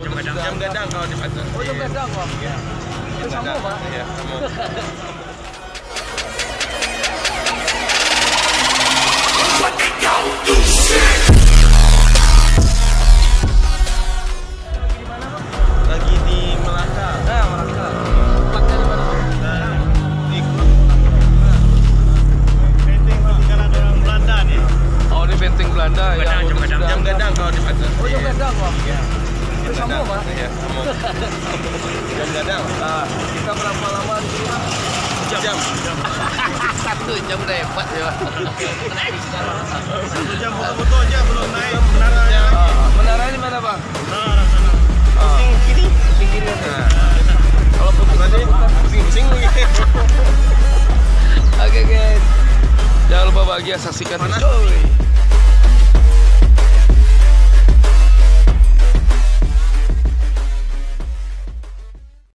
Jam gadang kalau di Pasar. Oh, jam gadang, Pak. Iya. Itu sama, Pak. Iya, sama. Lagi di Melaka. Nah, Melaka. Tempatnya di mana, Pak? Di Benteng peninggalan orang Belanda nih. Oh, ini benteng Belanda yang Jam gadang kalau di Pasar. Oh, jam gadang, Pak. Iya. Itu sama, Pak. Iya, sama. Jam gadang. Nah, kita berapa lama di sini, Pak? Jam. 1 jam udah hebat ya. 1 jam foto-foto aja belum naik menaranya. Menara ini mana, Bang? Menara sana. Pusing kiri. Pinggir ya. Nah, Kalau nanti pusing-pusing begitu. Oke, guys. Jangan lupa bahagia saksikan. Mana? Coy.